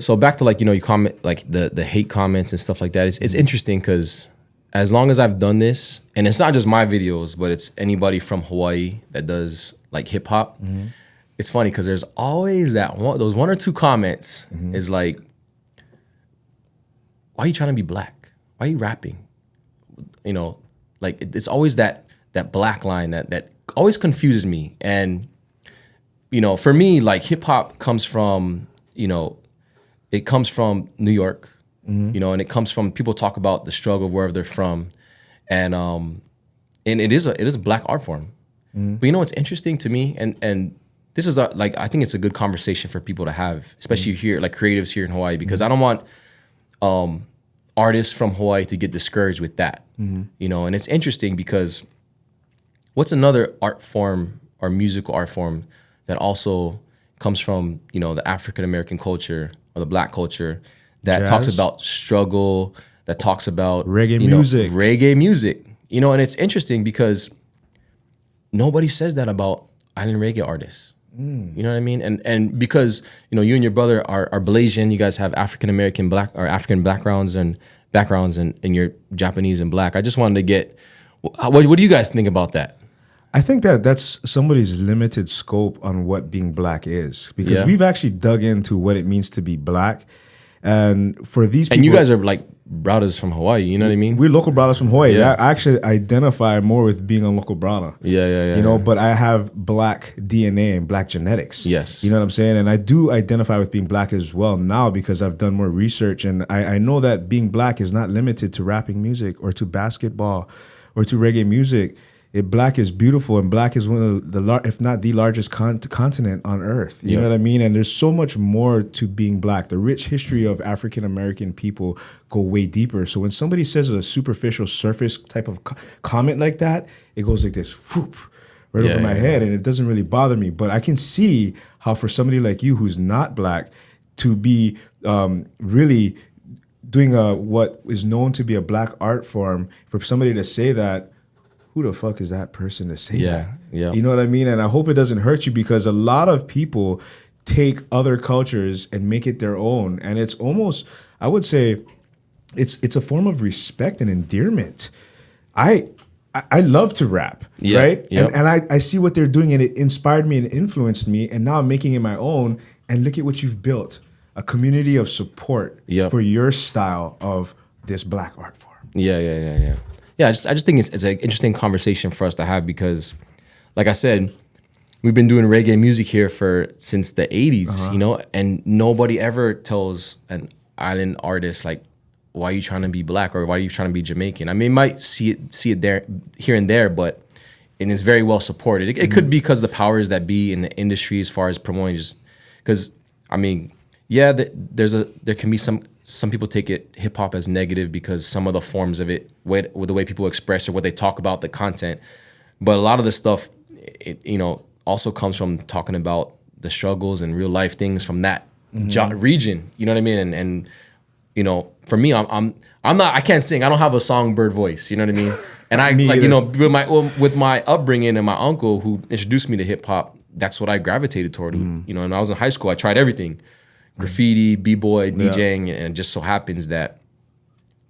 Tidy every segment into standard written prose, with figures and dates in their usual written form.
So back to like, you comment like the hate comments and stuff like that. It's interesting because as long as I've done this, and it's not just my videos, but it's anybody from Hawaii that does like hip hop. It's funny because there's always those one or two comments is like, why are you trying to be black? Why are you rapping? Like it's always that black line that always confuses me. And, for me, like hip hop comes from, it comes from New York, and it comes from, people talk about the struggle wherever they're from. And it is a black art form. But what's interesting to me, and this is I think it's a good conversation for people to have, especially here, like creatives here in Hawaii, because I don't want artists from Hawaii to get discouraged with that, and it's interesting because what's another art form or musical art form that also comes from, the African-American culture or the black culture that Jazz. talks about struggle, that talks about reggae music, and it's interesting because nobody says that about island reggae artists. You know what I mean? And because, you and your brother are Blasian, you guys have African-American black or African backgrounds and you're Japanese and black. I just wanted to get, what do you guys think about that? I think that's somebody's limited scope on what being black is, because we've actually dug into what it means to be black. And for these people, and you guys are like brothers from Hawaii, you know what I mean? We're local brothers from Hawaii. Yeah. I actually identify more with being a local brother. Yeah. But I have black DNA and black genetics. Yes. You know what I'm saying? And I do identify with being black as well now because I've done more research, and I know that being black is not limited to rapping music or to basketball or to reggae music. Black is beautiful, and black is one of the, if not the largest continent on earth. You know what I mean? And there's so much more to being black. The rich history of African-American people go way deeper. So when somebody says a superficial surface type of comment like that, it goes like this, whoop, right over my head, and it doesn't really bother me. But I can see how for somebody like you who's not black to be really doing what is known to be a black art form, for somebody to say that, who the fuck is that person to say that? Yeah. You know what I mean? And I hope it doesn't hurt you, because a lot of people take other cultures and make it their own. And it's almost, I would say, it's a form of respect and endearment. I love to rap, right? Yep. And I see what they're doing, and it inspired me and influenced me. And now I'm making it my own. And look at what you've built, a community of support for your style of this black art form. Yeah. Yeah, I just think it's an interesting conversation for us to have, because, like I said, we've been doing reggae music here since the 80s, and nobody ever tells an island artist, like, why are you trying to be black or why are you trying to be Jamaican? I mean, you might see it there, here and there, but it's very well supported. It could be because the powers that be in the industry as far as promoting, just because, I mean, there can be some people take hip hop as negative because some of the forms of it, with the way people express or what they talk about, the content. But a lot of the stuff, also comes from talking about the struggles and real life things from that region. You know what I mean? And for me, I'm not. I can't sing. I don't have a songbird voice. You know what I mean? And I with my upbringing and my uncle who introduced me to hip hop, that's what I gravitated toward. When I was in high school, I tried everything. Graffiti, b-boy, DJing, and it just so happens that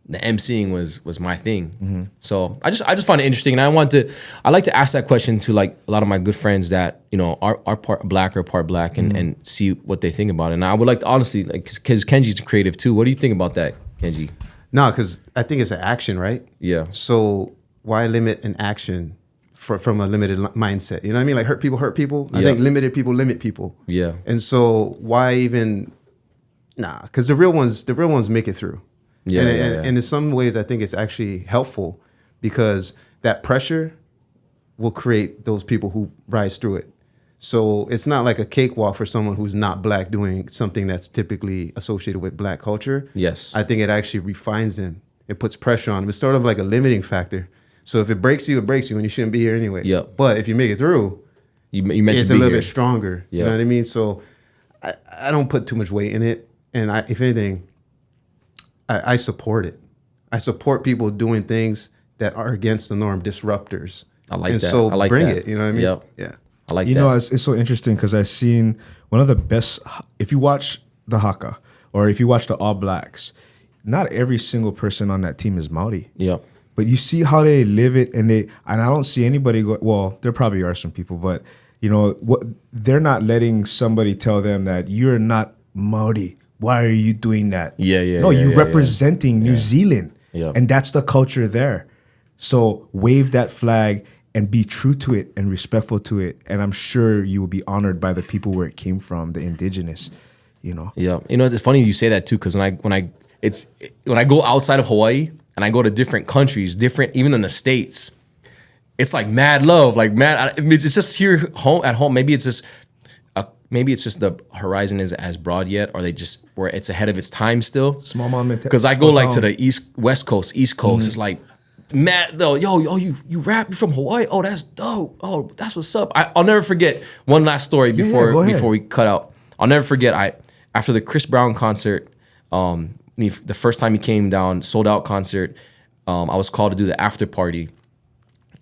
the MCing was my thing. So I just find it interesting, and I like to ask that question to like a lot of my good friends that are part black or part black, and see what they think about it. And I would like to honestly, like, because Kenji's creative too. What do you think about that, Kenji? No, because I think it's an action, right? Yeah. So why limit an action from a limited mindset? You know what I mean? Like, hurt people. I think limited people limit people. Yeah. And so why even? Nah, because the real ones make it through. And in some ways, I think it's actually helpful, because that pressure will create those people who rise through it. So it's not like a cakewalk for someone who's not black doing something that's typically associated with black culture. Yes. I think it actually refines them. It puts pressure on them. It's sort of like a limiting factor. So if it breaks you, and you shouldn't be here anyway. Yep. But if you make it through, it's a little bit stronger. You know what I mean? So I don't put too much weight in it. And if anything, I support it. I support people doing things that are against the norm, disruptors. I like that. So I like bring that. it. You know what I mean? Yep. Yeah. I like that. It's so interesting, because I've seen one of the best. If you watch the haka, or if you watch the All Blacks, not every single person on that team is Maori. Yeah. But you see how they live it, and I don't see anybody go. Well, there probably are some people, but you know what? They're not letting somebody tell them that you're not Maori. Why are you doing that? Yeah. No, you're representing New Zealand, and that's the culture there. So wave that flag and be true to it and respectful to it, and I'm sure you will be honored by the people where it came from, the indigenous. You know. Yeah. You know, it's funny you say that too, because when I go outside of Hawaii and I go to different countries, even in the States, it's like mad love, like mad. I mean, it's just here at home. Maybe it's just the horizon is as broad yet, or where it's ahead of its time still. Small mom mentality. Because I go like to the West Coast, East Coast. It's like mad though. Yo, you rap? You from Hawaii? Oh, that's dope. Oh, that's what's up. I'll never forget one last story before we cut out. I'll never forget. After the Chris Brown concert, the first time he came down, sold out concert, I was called to do the after party.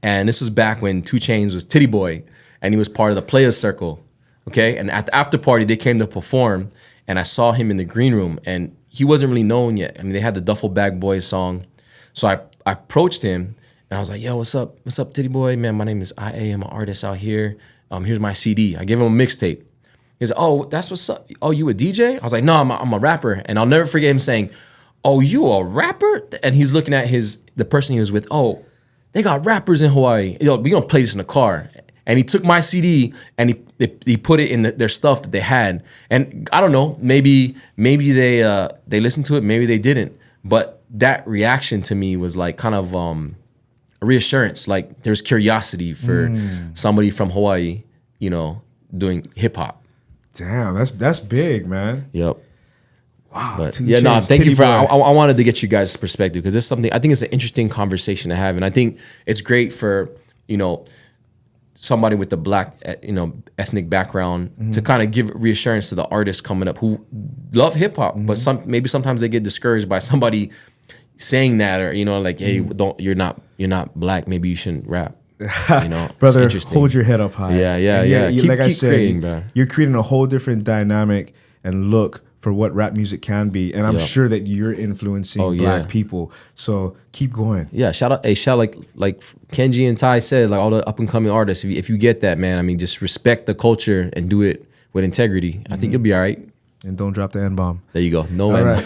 And this was back when 2 Chainz was Titty Boy, and he was part of the Players Circle, okay? And at the after party, they came to perform, and I saw him in the green room, and he wasn't really known yet. I mean, they had the Duffel Bag Boys song. So I approached him, and I was like, yo, what's up? What's up, Titty Boy? Man, my name is I.A. I'm an artist out here. Here's my CD. I gave him a mixtape. He's like, oh, that's what's up. Oh, you a DJ? I was like, no, I'm a rapper. And I'll never forget him saying, oh, you a rapper? And he's looking at the person he was with. Oh, they got rappers in Hawaii. Yo, we gonna play this in the car. And he took my CD and he put it in their stuff that they had. And I don't know, maybe they listened to it, maybe they didn't. But that reaction to me was like kind of a reassurance. Like there's curiosity for somebody from Hawaii, you know, doing hip hop. Damn, that's big, man. Yep. Wow. But thank you for. I wanted to get you guys' perspective because it's something. I think it's an interesting conversation to have, and I think it's great for somebody with the black ethnic background to kind of give reassurance to the artists coming up who love hip hop, but sometimes they get discouraged by somebody saying that, or like, hey, you're not black, maybe you shouldn't rap. Brother, hold your head up high. Yeah. Like I said, bro. You're creating a whole different dynamic and look for what rap music can be, and I'm sure that you're influencing black people. So keep going. Yeah, shout out like Kenji and Tai said, like all the up and coming artists. If you get that, man, I mean, just respect the culture and do it with integrity. I think you'll be all right. And don't drop the N-bomb. There you go. No N. Right.